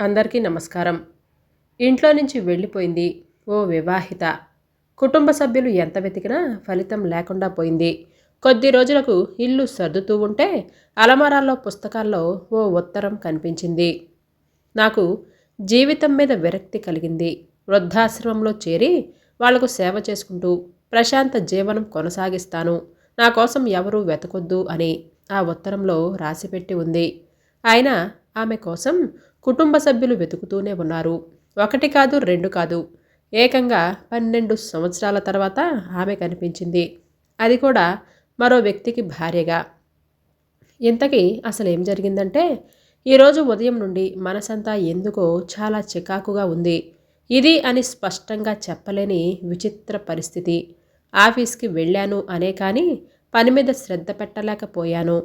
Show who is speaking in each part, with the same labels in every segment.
Speaker 1: అందరికీ నమస్కారం. ఇంట్లో నుంచి వెళ్ళిపోయింది ఓ వివాహిత. కుటుంబ సభ్యులు ఎంత వెతికినా ఫలితం లేకుండా పోయింది. కొద్ది రోజులకు ఇల్లు సర్దుతూ ఉంటే అలమారాల్లో పుస్తకాల్లో ఓ ఉత్తరం కనిపించింది. నాకు జీవితం మీద విరక్తి కలిగింది. వృద్ధాశ్రమంలో చేరి వాళ్లకు సేవ చేసుకుంటూ ప్రశాంత జీవనం కొనసాగిస్తాను. నా కోసం ఎవరూ వెతకొద్దు అని ఆ ఉత్తరంలో రాసిపెట్టి ఉంది. అయినా ఆమె కోసం కుటుంబ సభ్యులు వెతుకుతూనే ఉన్నారు. ఒకటి కాదు, రెండు కాదు, ఏకంగా 12 సంవత్సరాల తర్వాత ఆమె కనిపించింది. అది కూడా మరో వ్యక్తికి భార్యగా. ఇంతకీ అసలు ఏం జరిగిందంటే, ఈరోజు ఉదయం నుండి మనసంతా ఎందుకో చాలా చికాకుగా ఉంది. ఇది అని స్పష్టంగా చెప్పలేని విచిత్ర పరిస్థితి. ఆఫీస్కి వెళ్ళాను అనే కానీ పని మీద శ్రద్ధ పెట్టలేకపోయాను.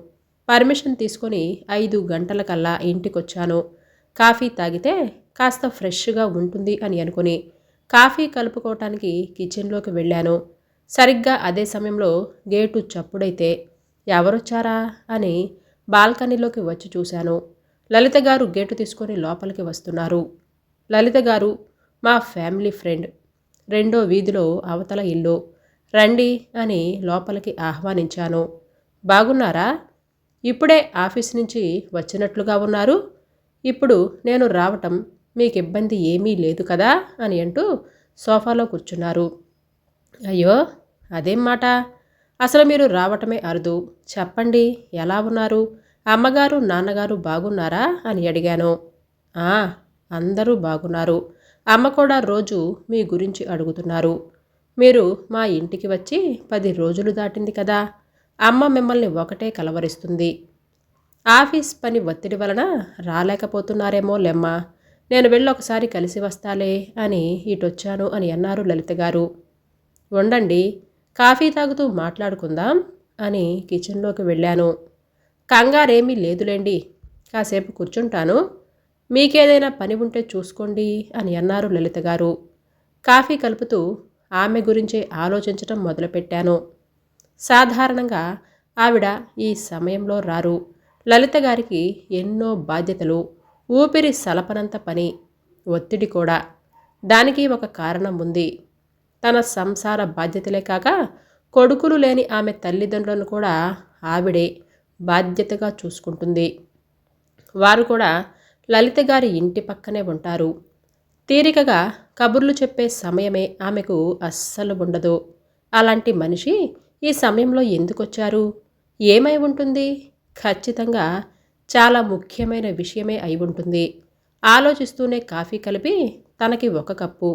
Speaker 1: పర్మిషన్ తీసుకొని 5 గంటలకల్లా ఇంటికొచ్చాను. కాఫీ తాగితే కాస్త ఫ్రెష్గా ఉంటుంది అని అనుకుని కాఫీ కలుపుకోవటానికి కిచెన్లోకి వెళ్ళాను. సరిగ్గా అదే సమయంలో గేటు చప్పుడైతే ఎవరొచ్చారా అని బాల్కనీలోకి వచ్చి చూశాను. లలిత గారు గేటు తీసుకొని లోపలికి వస్తున్నారు. లలిత గారు మా ఫ్యామిలీ ఫ్రెండ్, రెండో వీధిలో అవతల ఇల్లు. రండి అని లోపలికి ఆహ్వానించాను. బాగున్నారా? ఇప్పుడే ఆఫీస్ నుంచి వచ్చినట్లుగా ఉన్నారు. ఇప్పుడు నేను రావటం మీకు ఇబ్బంది ఏమీ లేదు కదా అని అంటూ సోఫాలో కూర్చున్నారు. అయ్యో, అదేం మాట! అసలు మీరు రావటమే అరుదు. చెప్పండి, ఎలా ఉన్నారు? అమ్మగారు నాన్నగారు బాగున్నారా అని అడిగాను. ఆ, అందరూ బాగున్నారు. అమ్మ కూడా రోజు మీ గురించి అడుగుతున్నారు. మీరు మా ఇంటికి వచ్చి 10 రోజులు దాటింది కదా. అమ్మ మిమ్మల్ని ఒకటే కలవరిస్తుంది. ఆఫీస్ పని ఒత్తిడి వలన రాలేకపోతున్నారేమో లెమ్మ. నేను వెళ్ళొకసారి కలిసి వస్తాలే అని ఇటొచ్చాను అని అన్నారు లలిత గారు. ఉండండి, కాఫీ తాగుతూ మాట్లాడుకుందాం అని కిచెన్లోకి వెళ్ళాను. కంగారేమీ లేదులేండి, కాసేపు కూర్చుంటాను. మీకేదైనా పని ఉంటే చూసుకోండి అని అన్నారు లలిత గారు. కాఫీ కలుపుతూ ఆమె గురించే ఆలోచించటం మొదలుపెట్టాను. సాధారణంగా ఆవిడ ఈ సమయంలో రారు. లలిత గారికి ఎన్నో బాధ్యతలు, ఊపిరి సలపనంత పని, ఒత్తిడి కూడా. దానికి ఒక కారణం ఉంది. తన సంసార బాధ్యతలే కాక కొడుకులు లేని ఆమె తల్లిదండ్రులను కూడా ఆవిడే బాధ్యతగా చూసుకుంటుంది. వారు కూడా లలిత గారి ఇంటి పక్కనే ఉంటారు. తీరికగా కబుర్లు చెప్పే సమయమే ఆమెకు అస్సలు ఉండదు. అలాంటి మనిషి ఈ సమయంలో ఎందుకొచ్చారు? ఏమై ఉంటుంది? ఖచ్చితంగా చాలా ముఖ్యమైన విషయమే అయి ఉంటుంది. ఆలోచిస్తూనే కాఫీ కలిపి తనకి ఒక కప్పు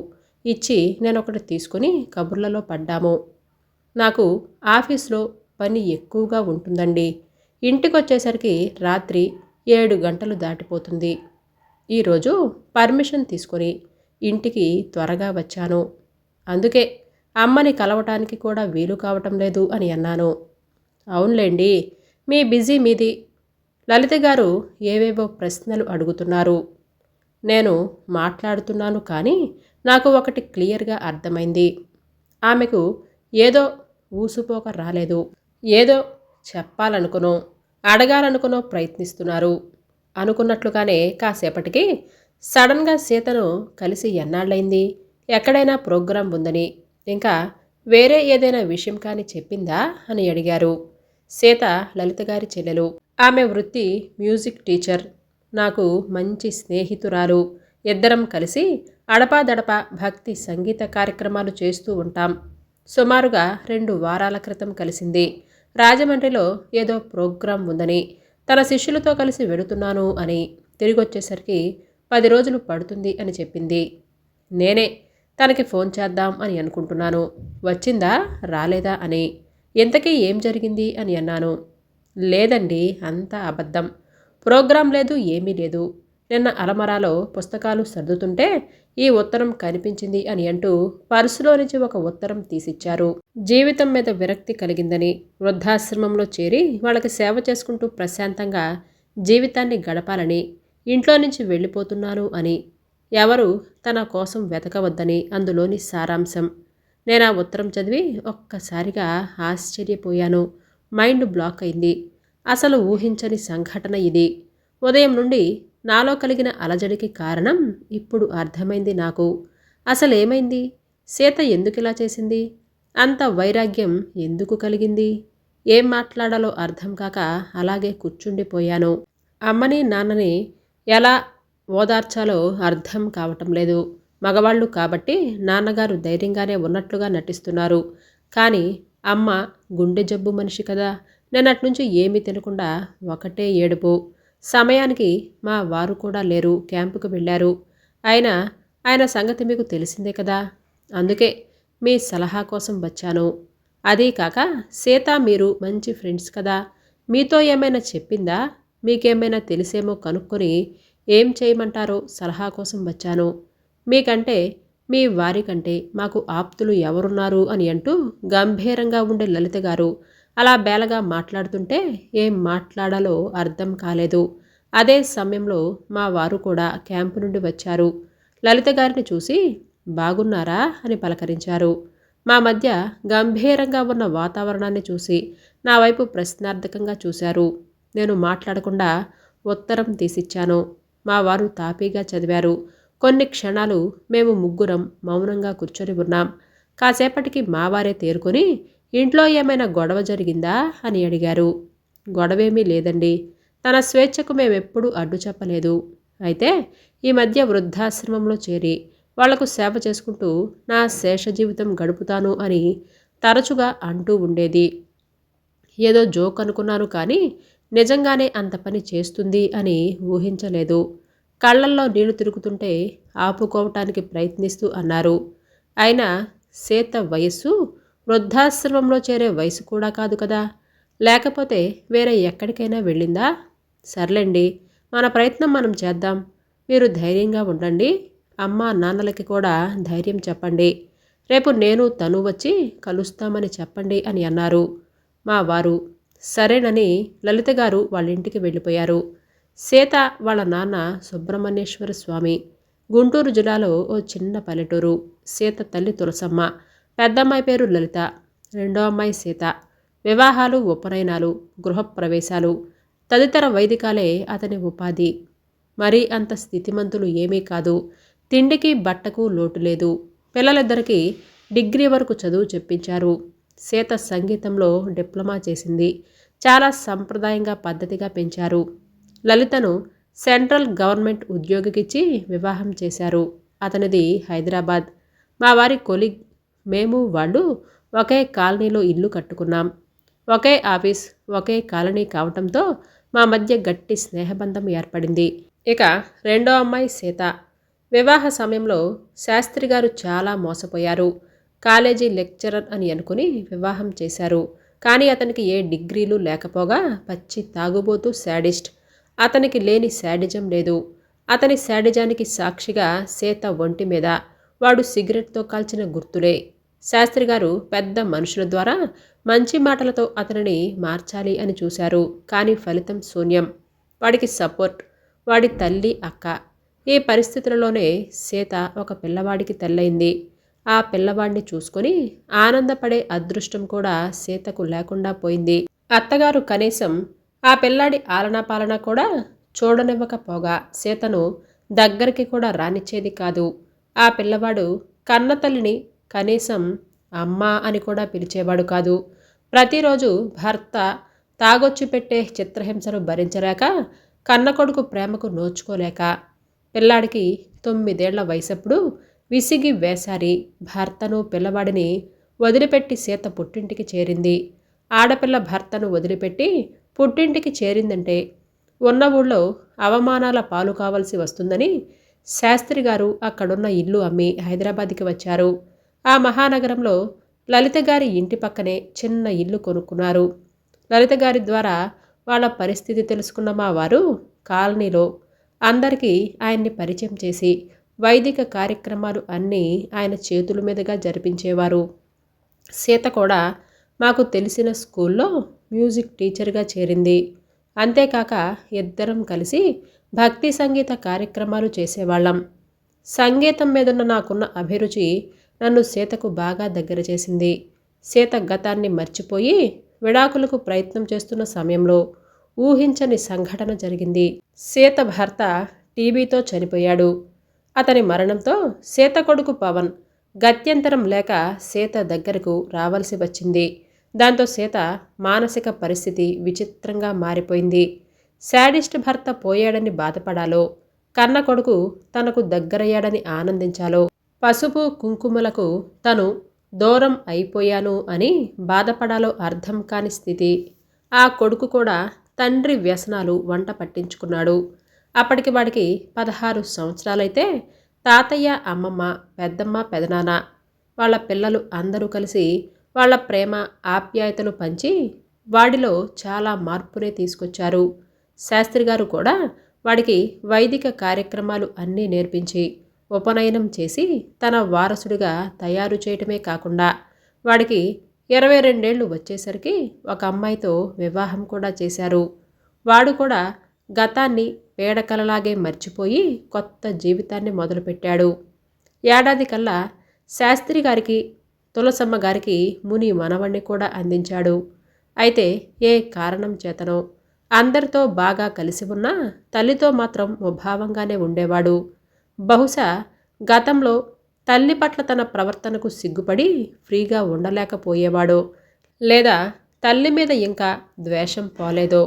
Speaker 1: ఇచ్చి నేనొకటి తీసుకుని కబుర్లలో పడ్డాము. నాకు ఆఫీస్లో పని ఎక్కువగా ఉంటుందండి. ఇంటికొచ్చేసరికి రాత్రి 7 గంటలు దాటిపోతుంది. ఈరోజు పర్మిషన్ తీసుకొని ఇంటికి త్వరగా వచ్చాను. అందుకే అమ్మని కలవటానికి కూడా వీలు కావటం లేదు అని అన్నాను. అవునులేండి, మీ బిజీ మీది. లలిత గారు ఏవేవో ప్రశ్నలు అడుగుతున్నారు. నేను మాట్లాడుతున్నాను, కానీ నాకు ఒకటి క్లియర్గా అర్థమైంది. ఆమెకు ఏదో ఊసుపోక రాలేదు. ఏదో చెప్పాలనుకునో అడగాలనుకునో ప్రయత్నిస్తున్నారు. అనుకున్నట్లుగానే కాసేపటికి సడన్గా సీతను కలిసి ఎన్నాళ్ళైంది, ఎక్కడైనా ప్రోగ్రాం ఉందని, ఇంకా వేరే ఏదైనా విషయం కానీ చెప్పిందా అని అడిగారు. సీత లలిత గారి చెల్లెలు. ఆమె వృత్తి మ్యూజిక్ టీచర్. నాకు మంచి స్నేహితురాలు. ఇద్దరం కలిసి అడపాదడపా భక్తి సంగీత కార్యక్రమాలు చేస్తూ ఉంటాం. సుమారుగా 2 వారాల క్రితం కలిసింది. రాజమండ్రిలో ఏదో ప్రోగ్రాం ఉందని, తన శిష్యులతో కలిసి వెళుతున్నాను అని, తిరిగొచ్చేసరికి 10 రోజులు పడుతుంది అని చెప్పింది. నేనే తనకి ఫోన్ చేద్దాం అని అనుకుంటున్నాను. వచ్చిందా రాలేదా అని. ఇంతకీ ఏం జరిగింది అని అన్నాను. లేదండి, అంతా అబద్ధం. ప్రోగ్రాం లేదు, ఏమీ లేదు. నిన్న అలమరాలో పుస్తకాలు సర్దుతుంటే ఈ ఉత్తరం కనిపించింది అని అంటూ పర్సులో నుంచి ఒక ఉత్తరం తీసిచ్చారు. జీవితం మీద విరక్తి కలిగిందని, వృద్ధాశ్రమంలో చేరి వాళ్ళకి సేవ చేసుకుంటూ ప్రశాంతంగా జీవితాన్ని గడపాలని ఇంట్లో నుంచి వెళ్ళిపోతున్నాను అని, ఎవరు తన కోసం వెతకవద్దని అందులోని సారాంశం. నేను ఆ ఉత్తరం చదివి ఒక్కసారిగా ఆశ్చర్యపోయాను. మైండ్ బ్లాక్ అయింది. అసలు ఊహించని సంఘటన ఇది. ఉదయం నుండి నాలో కలిగిన అలజడికి కారణం ఇప్పుడు అర్థమైంది నాకు. అసలేమైంది? సీత ఎందుకిలా చేసింది? అంత వైరాగ్యం ఎందుకు కలిగింది? ఏం మాట్లాడాలో అర్థం కాక అలాగే కూర్చుండిపోయాను. అమ్మని నాన్నని ఎలా ఓదార్చాలో అర్థం కావటం లేదు. మగవాళ్ళు కాబట్టి నాన్నగారు ధైర్యంగానే ఉన్నట్లుగా నటిస్తున్నారు. కానీ అమ్మ గుండె జబ్బు మనిషి కదా. నిన్నట్నుంచి ఏమీ తినకుండా ఒకటే ఏడుపు. సమయానికి మా వారు కూడా లేరు, క్యాంపుకు వెళ్ళారు. అయినా ఆయన సంగతి మీకు తెలిసిందే కదా. అందుకే మీ సలహా కోసం వచ్చాను. అదీ కాక సీత మీరు మంచి ఫ్రెండ్స్ కదా. మీతో ఏమైనా చెప్పిందా? మీకేమైనా తెలిసేమో కనుక్కొని ఏం చేయమంటారో సలహా కోసం వచ్చాను. మీకంటే మీ వారికంటే మాకు ఆప్తులు ఎవరున్నారు అని అంటూ గంభీరంగా ఉండే లలిత గారు అలా బేలగా మాట్లాడుతుంటే ఏం మాట్లాడాలో అర్థం కాలేదు. అదే సమయంలో మా వారు కూడా క్యాంపు నుండి వచ్చారు. లలిత గారిని చూసి బాగున్నారా అని పలకరించారు. మా మధ్య గంభీరంగా ఉన్న వాతావరణాన్ని చూసి నా వైపు ప్రశ్నార్థకంగా చూశారు. నేను మాట్లాడకుండా ఉత్తరం తీసిచ్చాను. మా వారు తాపీగా చదివారు. కొన్ని క్షణాలు మేము ముగ్గురం మౌనంగా కూర్చొని ఉన్నాం. కాసేపటికి మావారే తేరుకొని ఇంట్లో ఏమైనా గొడవ జరిగిందా అని అడిగారు. గొడవేమీ లేదండి. తన స్వేచ్ఛకు మేమెప్పుడూ అడ్డు చెప్పలేదు. అయితే ఈ మధ్య వృద్ధాశ్రమంలో చేరి వాళ్లకు సేవ చేసుకుంటూ నా శేష జీవితం గడుపుతాను అని తరచుగా అంటూ ఉండేది. ఏదో జోక్ అనుకున్నాను కానీ నిజంగానే అంత పని చేస్తుంది అని ఊహించలేదు. కళ్ళల్లో నీళ్లు తిరుగుతుంటే ఆపుకోవటానికి ప్రయత్నిస్తూ అన్నారు. అయినా సీత వయస్సు వృద్ధాశ్రమంలో చేరే వయసు కూడా కాదు కదా. లేకపోతే వేరే ఎక్కడికైనా వెళ్ళిందా? సర్లేండి, మన ప్రయత్నం మనం చేద్దాం. మీరు ధైర్యంగా ఉండండి. అమ్మా నాన్నలకి కూడా ధైర్యం చెప్పండి. రేపు నేను తను వచ్చి కలుస్తామని చెప్పండి అని అన్నారు. మా వారు సరేనని లలిత గారు వాళ్ళ ఇంటికి వెళ్ళిపోయారు. సీత వాళ్ళ నాన్న సుబ్రహ్మణ్యేశ్వర స్వామి. గుంటూరు జిల్లాలో ఓ చిన్న పల్లెటూరు. సీత తల్లి తులసమ్మ, పెద్దమ్మాయి పేరు లలిత, రెండో అమ్మాయి సీత. వివాహాలు, ఉపనయనాలు, గృహప్రవేశాలు తదితర వైదికాలే అతని ఉపాధి. మరీ అంత స్థితిమంతులు ఏమీ కాదు. తిండికి బట్టకు లోటు లేదు. పిల్లలిద్దరికీ డిగ్రీ వరకు చదువు చెప్పించారు. సీత సంగీతంలో డిప్లొమా చేసింది. చాలా సంప్రదాయంగా పద్ధతిగా పెంచారు. లలితను సెంట్రల్ గవర్నమెంట్ ఉద్యోగికిచ్చి వివాహం చేశారు. అతనిది హైదరాబాద్. మా వారి కొలీగ్. మేము వాళ్ళు ఒకే కాలనీలో ఇల్లు కట్టుకున్నాం. ఒకే ఆఫీస్, ఒకే కాలనీ కావటంతో మా మధ్య గట్టి స్నేహబంధం ఏర్పడింది. ఇక రెండో అమ్మాయి సీత. వివాహ సమయంలో శాస్త్రి గారు చాలా మోసపోయారు. కాలేజీ లెక్చరర్ అని అనుకుని వివాహం చేశారు. కానీ అతనికి ఏ డిగ్రీలు లేకపోగా పచ్చి తాగుబోతూ శాడిస్ట్. అతనికి లేని శాడిజం లేదు. అతని శాడిజానికి సాక్షిగా సీత ఒంటి మీద వాడు సిగరెట్తో కాల్చిన గుర్తులే. శాస్త్రి గారు పెద్ద మనుషుల ద్వారా మంచి మాటలతో అతనిని మార్చాలి అని చూశారు. కానీ ఫలితం శూన్యం. వాడికి సపోర్ట్ వాడి తల్లి, అక్క. ఈ పరిస్థితులలోనే సీత ఒక పిల్లవాడికి తల్లయింది. ఆ పిల్లవాడిని చూసుకొని ఆనందపడే అదృష్టం కూడా సీతకు లేకుండా పోయింది. అత్తగారు కనీసం ఆ పిల్లాడి ఆలనా పాలన కూడా చూడనివ్వకపోగా సీతను దగ్గరికి కూడా రానిచ్చేది కాదు. ఆ పిల్లవాడు కన్నతల్లిని కనీసం అమ్మా అని కూడా పిలిచేవాడు కాదు. ప్రతిరోజు భర్త తాగొచ్చి పెట్టే చిత్రహింసను భరించలేక, కన్నకొడుకు ప్రేమకు నోచుకోలేక, పిల్లాడికి 9 ఏళ్ల వయసప్పుడు విసిగి వేసారి భర్తను పిల్లవాడిని వదిలిపెట్టి సీత పుట్టింటికి చేరింది. ఆడపిల్ల భర్తను వదిలిపెట్టి పుట్టింటికి చేరిందంటే ఉన్న ఊళ్ళో అవమానాల పాలు కావలసి వస్తుందని శాస్త్రి గారు అక్కడున్న ఇల్లు అమ్మి హైదరాబాద్కి వచ్చారు. ఆ మహానగరంలో లలిత గారి ఇంటి పక్కనే చిన్న ఇల్లు కొనుక్కున్నారు. లలిత గారి ద్వారా వాళ్ళ పరిస్థితి తెలుసుకున్న మా వారు కాలనీలో అందరికీ ఆయన్ని పరిచయం చేసి వైదిక కార్యక్రమాలు అన్నీ ఆయన చేతుల మీదుగా జరిపించేవారు. సీత కూడా మాకు తెలిసిన స్కూల్లో మ్యూజిక్ టీచర్గా చేరింది. అంతేకాక ఇద్దరం కలిసి భక్తి సంగీత కార్యక్రమాలు చేసేవాళ్ళం. సంగీతం మీదున్న నాకున్న అభిరుచి నన్ను సీతకు బాగా దగ్గర చేసింది. సీత గతాన్ని మర్చిపోయి విడాకులకు ప్రయత్నం చేస్తున్న సమయంలో ఊహించని సంఘటన జరిగింది. సీత భర్త టీబీతో చనిపోయాడు. అతని మరణంతో సీత కొడుకు పవన్ గత్యంతరం లేక సీత దగ్గరకు రావలసి వచ్చింది. దాంతో సీత మానసిక పరిస్థితి విచిత్రంగా మారిపోయింది. శాడిస్ట్ భర్త పోయాడని బాధపడాలో, కన్న కొడుకు తనకు దగ్గరయ్యాడని ఆనందించాలో, పసుపు కుంకుమలకు తను దూరం అయిపోయాను అని బాధపడాలో అర్థం కాని స్థితి. ఆ కొడుకు కూడా తండ్రి వ్యసనాలు వంట పట్టించుకున్నాడు. అప్పటికి వాడికి 16 సంవత్సరాలైతే తాతయ్య, అమ్మమ్మ, పెద్దమ్మ, పెదనాన్న వాళ్ళ పిల్లలు అందరూ కలిసి వాళ్ళ ప్రేమ ఆప్యాయతలు పంచి వాడిలో చాలా మార్పునే తీసుకొచ్చారు. శాస్త్రి గారు కూడా వాడికి వైదిక కార్యక్రమాలు అన్నీ నేర్పించి ఉపనయనం చేసి తన వారసుడిగా తయారు చేయటమే కాకుండా వాడికి 22 వచ్చేసరికి ఒక అమ్మాయితో వివాహం కూడా చేశారు. వాడు కూడా గతాన్ని పేడకలలాగే మర్చిపోయి కొత్త జీవితాన్ని మొదలుపెట్టాడు. ఏడాది కల్లా శాస్త్రి గారికి, తులసమ్మ గారికి ముని మనవణ్ణి కూడా అందించాడు. అయితే ఏ కారణం చేతనో అందరితో బాగా కలిసి ఉన్నా తల్లితో మాత్రం ముభావంగానే ఉండేవాడు. బహుశా గతంలో తల్లి పట్ల తన ప్రవర్తనకు సిగ్గుపడి ఫ్రీగా ఉండలేకపోయేవాడో, లేదా తల్లి మీద ఇంకా ద్వేషం పోలేదో.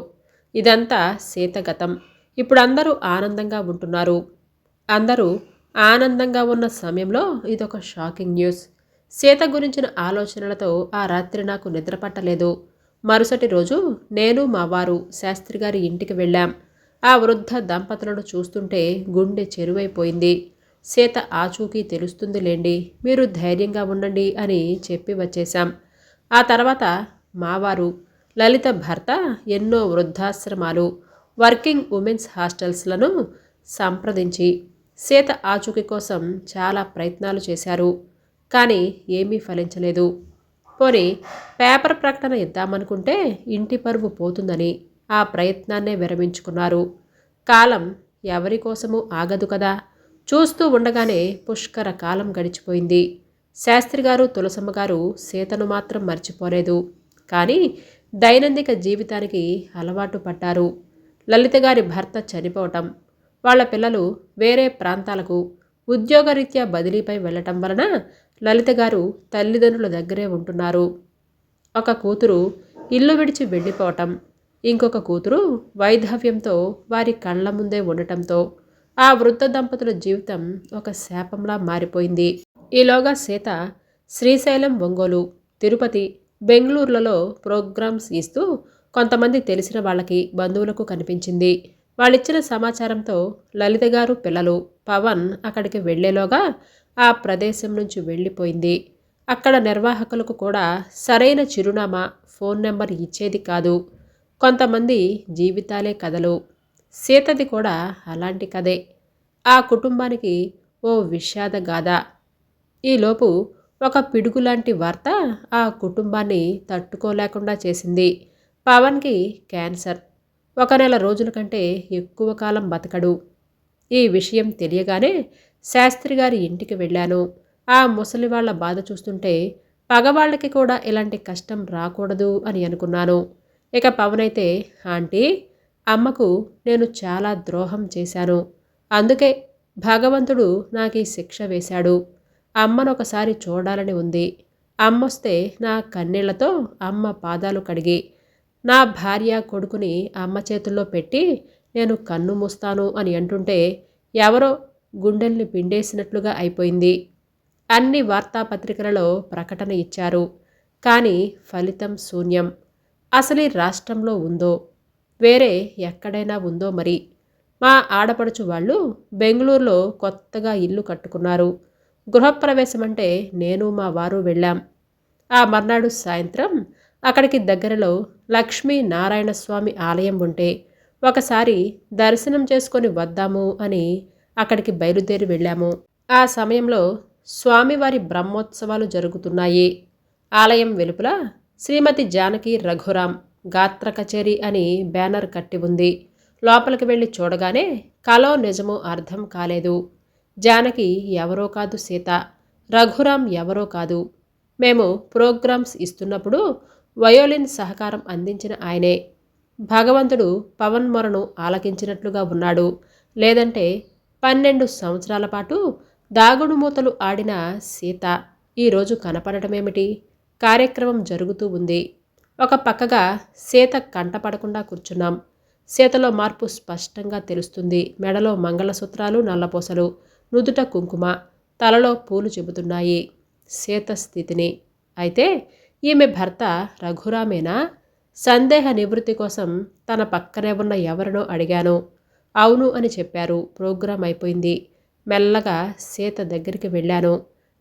Speaker 1: ఇదంతా సీత గతం. ఇప్పుడు అందరూ ఆనందంగా ఉంటున్నారు. అందరూ ఆనందంగా ఉన్న సమయంలో ఇదొక షాకింగ్ న్యూస్. సీత గురించిన ఆలోచనలతో ఆ రాత్రి నాకు నిద్ర పట్టలేదు. మరుసటి రోజు నేను మా వారు శాస్త్రి గారి ఇంటికి వెళ్ళాం. ఆ వృద్ధ దంపతులను చూస్తుంటే గుండె చెరువైపోయింది. సీత ఆచూకీ తెలుస్తుందిలేండి, మీరు ధైర్యంగా ఉండండి అని చెప్పి వచ్చేశాం. ఆ తర్వాత మావారు లలిత భర్త ఎన్నో వృద్ధాశ్రమాలు, వర్కింగ్ ఉమెన్స్ హాస్టల్స్లను సంప్రదించి సీత ఆచూకీ కోసం చాలా ప్రయత్నాలు చేశారు. కానీ ఏమీ ఫలించలేదు. పోనీ పేపర్ ప్రకటన ఇద్దామనుకుంటే ఇంటి పరువు పోతుందని ఆ ప్రయత్నాన్నే విరమించుకున్నారు. కాలం ఎవరి కోసమూ ఆగదు కదా. చూస్తూ ఉండగానే పుష్కర కాలం గడిచిపోయింది. శాస్త్రి గారు, తులసమ్మ గారు సీతను మాత్రం మర్చిపోలేదు. కానీ దైనందిక జీవితానికి అలవాటు పడ్డారు. లలిత గారి భర్త చనిపోవటం, వాళ్ళ పిల్లలు వేరే ప్రాంతాలకు ఉద్యోగరీత్యా బదిలీపై వెళ్ళటం వలన లలిత గారు తల్లిదండ్రుల దగ్గరే ఉంటున్నారు. ఒక కూతురు ఇల్లు విడిచి వెళ్ళిపోవటం, ఇంకొక కూతురు వైధవ్యంతో వారి కళ్ళ ముందే ఉండటంతో ఆ వృద్ధ దంపతుల జీవితం ఒక శాపంలా మారిపోయింది. ఈలోగా సీత శ్రీశైలం, ఒంగోలు, తిరుపతి, బెంగళూరులలో ప్రోగ్రామ్స్ ఇస్తూ కొంతమంది తెలిసిన వాళ్ళకి, బంధువులకు కనిపించింది. వాళ్ళిచ్చిన సమాచారంతో లలిత గారు పిల్లలు పవన్ అక్కడికి వెళ్లేలోగా ఆ ప్రదేశం నుంచి వెళ్ళిపోయింది. అక్కడ నిర్వాహకులకు కూడా సరైన చిరునామా, ఫోన్ నెంబర్ ఇచ్చేది కాదు. కొంతమంది జీవితాలే కథలు. సీతది కూడా అలాంటి కథే. ఆ కుటుంబానికి ఓ విషాద గాథ. ఈలోపు ఒక పిడుగులాంటి వార్త ఆ కుటుంబాన్ని తట్టుకోలేకుండా చేసింది. పవన్కి క్యాన్సర్. 1 నెల రోజుల కంటే ఎక్కువ కాలం బతకడు. ఈ విషయం తెలియగానే శాస్త్రి గారి ఇంటికి వెళ్ళాను. ఆ ముసలి వాళ్ళ బాధ చూస్తుంటే పగవాళ్ళకి కూడా ఇలాంటి కష్టం రాకూడదు అని అనుకున్నాను. ఇక పవన్ అయితే, ఆంటీ, అమ్మకు నేను చాలా ద్రోహం చేశాను. అందుకే భగవంతుడు నాకు ఈ శిక్ష వేశాడు. అమ్మను ఒకసారి చూడాలని ఉంది. అమ్మొస్తే నా కన్నీళ్లతో అమ్మ పాదాలు కడిగి నా భార్య, కొడుకుని అమ్మ చేతుల్లో పెట్టి నేను కన్ను మూస్తాను అని అంటుంటే ఎవరో గుండెల్ని పిండేసినట్లుగా అయిపోయింది. అన్ని వార్తాపత్రికలలో ప్రకటన ఇచ్చారు. కానీ ఫలితం శూన్యం. అసలు రాష్ట్రంలో ఉందో, వేరే ఎక్కడైనా ఉందో మరి. మా ఆడపడుచు వాళ్ళు బెంగళూరులో కొత్తగా ఇల్లు కట్టుకున్నారు. గృహప్రవేశం అంటే నేను మా వారు వెళ్ళాం. ఆ మర్నాడు సాయంత్రం అక్కడికి దగ్గరలో లక్ష్మీ నారాయణస్వామి ఆలయం ఉంటే ఒకసారి దర్శనం చేసుకొని వద్దాము అని అక్కడికి బయలుదేరి వెళ్ళాము. ఆ సమయంలో స్వామివారి బ్రహ్మోత్సవాలు జరుగుతున్నాయి. ఆలయం వెలుపల శ్రీమతి జానకి రఘురాం గాత్ర కచేరీ అని బ్యానర్ కట్టి ఉంది. లోపలికి వెళ్ళి చూడగానే కలో నిజమో అర్థం కాలేదు. జానకి ఎవరో కాదు సీత, రఘురాం ఎవరో కాదు. మేము ప్రోగ్రామ్స్ ఇస్తున్నప్పుడు వయోలిన్ సహకారం అందించిన ఆయనే. భగవంతుడు పవన్ మొరను ఆలకించినట్లుగా ఉన్నాడు. లేదంటే 12 సంవత్సరాల పాటు దాగుడు మూతలు ఆడిన సీత ఈరోజు కనపడటమేమిటి? కార్యక్రమం జరుగుతూ ఉంది. ఒక పక్కగా సీత కంటపడకుండా కూర్చున్నాం. సీతలో మార్పు స్పష్టంగా తెలుస్తుంది. మెడలో మంగళసూత్రాలు, నల్లపూసలు, నుదుట కుంకుమ, తలలో పూలు చెబుతున్నాయి సీత స్థితిని. అయితే ఈమె భర్త రఘురామేనా? సందేహ నివృత్తి కోసం తన పక్కనే ఉన్న ఎవరినో అడిగాను. అవును అని చెప్పారు. ప్రోగ్రాం అయిపోయింది. మెల్లగా సీత దగ్గరికి వెళ్ళాను.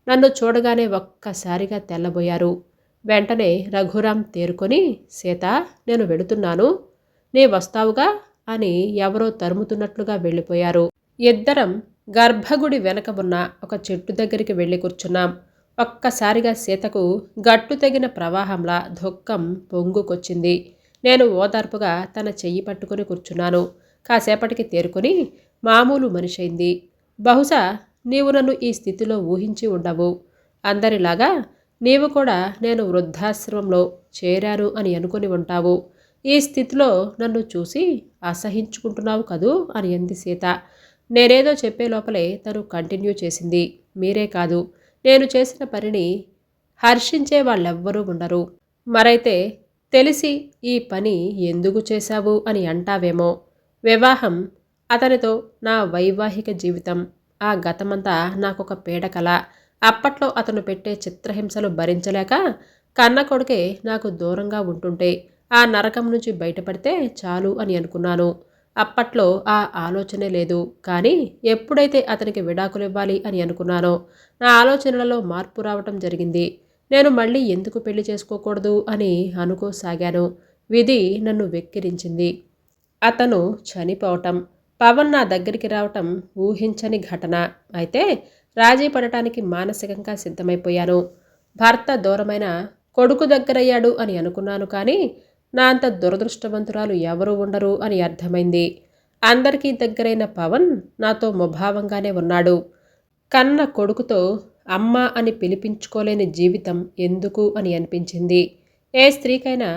Speaker 1: నన్ను చూడగానే ఒక్కసారిగా తెల్లబోయారు. వెంటనే రఘురాం తేరుకొని, సీత, నేను వెళుతున్నాను, నీ వస్తావుగా అని ఎవరో తరుముతున్నట్లుగా వెళ్ళిపోయారు. ఇద్దరం గర్భగుడి వెనక ఉన్న ఒక చెట్టు దగ్గరికి వెళ్ళి కూర్చున్నాం. ఒక్కసారిగా సీతకు గట్టు తెగిన ప్రవాహంలా దుఃఖం పొంగుకొచ్చింది. నేను ఓదార్పుగా తన చెయ్యి పట్టుకుని కూర్చున్నాను. కాసేపటికి తేరుకొని మామూలు మనిషైంది. బహుశా నీవు నన్ను ఈ స్థితిలో ఊహించి ఉండవు. అందరిలాగా నీవు కూడా నేను వృద్ధాశ్రమంలో చేరాను అని అనుకుని ఉంటావు. ఈ స్థితిలో నన్ను చూసి అసహించుకుంటున్నావు కదూ అని అంది సీత. నేనేదో చెప్పే లోపలే తను కంటిన్యూ చేసింది. మీరే కాదు, నేను చేసిన పనిని హర్షించే వాళ్ళెవ్వరూ ఉండరు. మరైతే తెలిసి ఈ పని ఎందుకు చేశావు అని అంటావేమో. వివాహం, అతనితో నా వైవాహిక జీవితం, ఆ గతమంతా నాకొక పీడకల. అప్పట్లో అతను పెట్టే చిత్రహింసలు భరించలేక కన్న కొడుకే నాకు దూరంగా ఉంటుంటే ఆ నరకం నుంచి బయటపడితే చాలు అని అనుకున్నాను. అప్పట్లో ఆ ఆలోచనే లేదు. కానీ ఎప్పుడైతే అతనికి విడాకులివ్వాలి అని అనుకున్నానో నా ఆలోచనలలో మార్పు రావటం జరిగింది. నేను మళ్ళీ ఎందుకు పెళ్లి చేసుకోకూడదు అని అనుకోసాగాను. విధి నన్ను వెక్కిరించింది. అతను చనిపోవటం, పవన్ నా దగ్గరికి రావటం ఊహించని ఘటన. అయితే రాజీ పడటానికి మానసికంగా సిద్ధమైపోయాను. భర్త దూరమైన కొడుకు దగ్గరయ్యాడు అని అనుకున్నాను. కానీ నా అంత దురదృష్టవంతురాలు ఎవరూ ఉండరు అని అర్థమైంది. అందరికీ దగ్గరైన పవన్ నాతో ముభావంగానే ఉన్నాడు. కన్న కొడుకుతో అమ్మ అని పిలిపించుకోలేని జీవితం ఎందుకు అని అనిపించింది. ఏ స్త్రీకైనా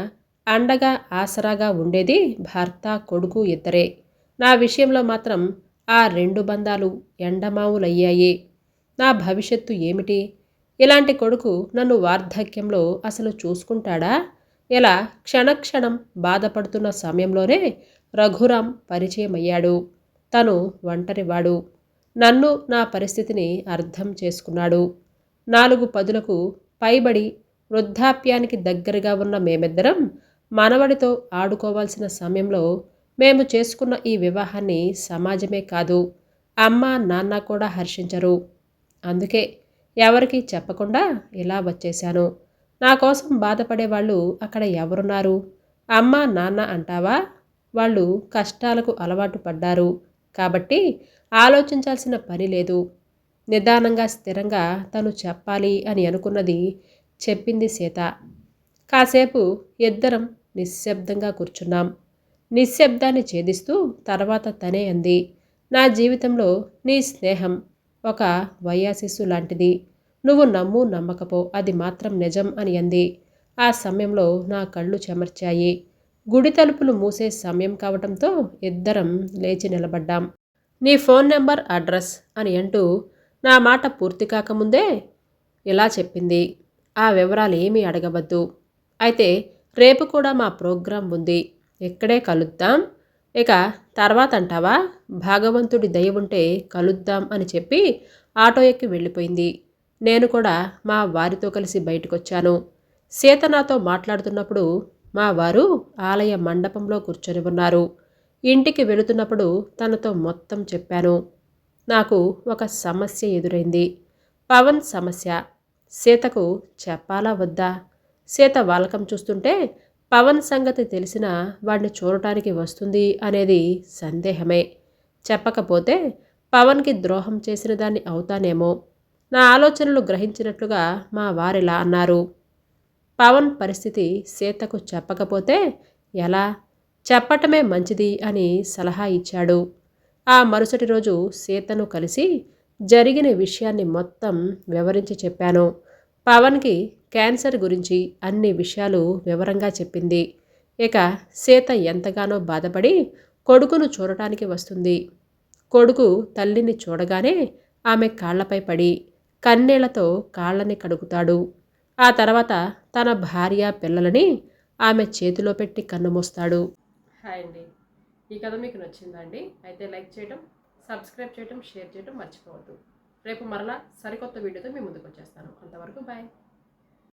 Speaker 1: అండగా ఆసరాగా ఉండేది భర్త కొడుకు ఇద్దరే. నా విషయంలో మాత్రం ఆ రెండు బంధాలు ఎండమావులయ్యాయి. నా భవిష్యత్తు ఏమిటి? ఇలాంటి కొడుకు నన్ను వార్ధక్యంలో అసలు చూసుకుంటాడా? ఇలా క్షణక్షణం బాధపడుతున్న సమయంలోనే రఘురాం పరిచయమయ్యాడు. తను ఒంటరివాడు. నన్ను, నా పరిస్థితిని అర్థం చేసుకున్నాడు. 4 పదులకు పైబడి వృద్ధాప్యానికి దగ్గరగా ఉన్న మేమిద్దరం మనవడితో ఆడుకోవాల్సిన సమయంలో మేము చేసుకున్న ఈ వివాహాన్ని సమాజమే కాదు, అమ్మ నాన్న కూడా హర్షించరు. అందుకే ఎవరికీ చెప్పకుండా ఇలా వచ్చేశాను. నా కోసం బాధపడేవాళ్ళు అక్కడ ఎవరున్నారు? అమ్మ నాన్న అంటావా? వాళ్ళు కష్టాలకు అలవాటు పడ్డారు కాబట్టి ఆలోచించాల్సిన పని లేదు. నిదానంగా స్థిరంగా తను చెప్పాలి అని అనుకున్నది చెప్పింది సీత. కాసేపు ఇద్దరం నిశ్శబ్దంగా కూర్చున్నాం. నిశ్శబ్దాన్ని ఛేదిస్తూ తర్వాత తనే అంది, నా జీవితంలో నీ స్నేహం ఒక వయాసిస్సు లాంటిది. నువ్వు నమ్ము నమ్మకపో, అది మాత్రం నిజం అని అంది. ఆ సమయంలో నా కళ్ళు చెమర్చాయి. గుడి తలుపులు మూసే సమయం కావటంతో ఇద్దరం లేచి నిలబడ్డాం. నీ ఫోన్ నెంబర్, అడ్రస్ అని అంటూ నా మాట పూర్తి కాకముందే ఇలా చెప్పింది. ఆ వివరాలు ఏమీ అడగవద్దు. అయితే రేపు కూడా మా ప్రోగ్రాం ఉంది. ఇక్కడే కలుద్దాం. ఇక తర్వాత అంటావా? భగవంతుడి దయ ఉంటే కలుద్దాం అని చెప్పి ఆటో ఎక్కి వెళ్ళిపోయింది. నేను కూడా మా వారితో కలిసి బయటకొచ్చాను. సీత నాతో మాట్లాడుతున్నప్పుడు మా వారు ఆలయ మండపంలో కూర్చొని ఉన్నారు. ఇంటికి వెళుతున్నప్పుడు తనతో మొత్తం చెప్పాను. నాకు ఒక సమస్య ఎదురైంది. పవన్ సమస్య. సీతకు చెప్పాలా వద్దా? సీత వాలకం చూస్తుంటే పవన్ సంగతి తెలిసినా వాడిని చూడటానికి వస్తుంది అనేది సందేహమే. చెప్పకపోతే పవన్కి ద్రోహం చేసిన దాన్ని అవుతానేమో. నా ఆలోచనలు గ్రహించినట్లుగా మా వారిలా అన్నారు. పవన్ పరిస్థితి సీతకు చెప్పకపోతే ఎలా? చెప్పటమే మంచిది అని సలహా ఇచ్చాడు. ఆ మరుసటి రోజు సీతను కలిసి జరిగిన విషయాన్ని మొత్తం వివరించి చెప్పాను. పవన్కి క్యాన్సర్ గురించి అన్ని విషయాలు వివరంగా చెప్పింది. ఇక సీత ఎంతగానో బాధపడి కొడుకును చూడటానికి వస్తుంది. కొడుకు తల్లిని చూడగానే ఆమె కాళ్లపై పడి కన్నీళ్లతో కాళ్ళని కడుగుతాడు. ఆ తర్వాత తన భార్య పిల్లలని ఆమె చేతిలో పెట్టి కన్నుమూస్తాడు. హాయ్ అండి, ఈ కథ మీకు నచ్చిందా అండి? అయితే లైక్ చేయడం, సబ్స్క్రైబ్ చేయడం, షేర్ చేయడం మర్చిపోవద్దు. రేపు మరలా సరికొత్త వీడియోతో మీ ముందుకు వచ్చేస్తాను. అంతవరకు బాయ్.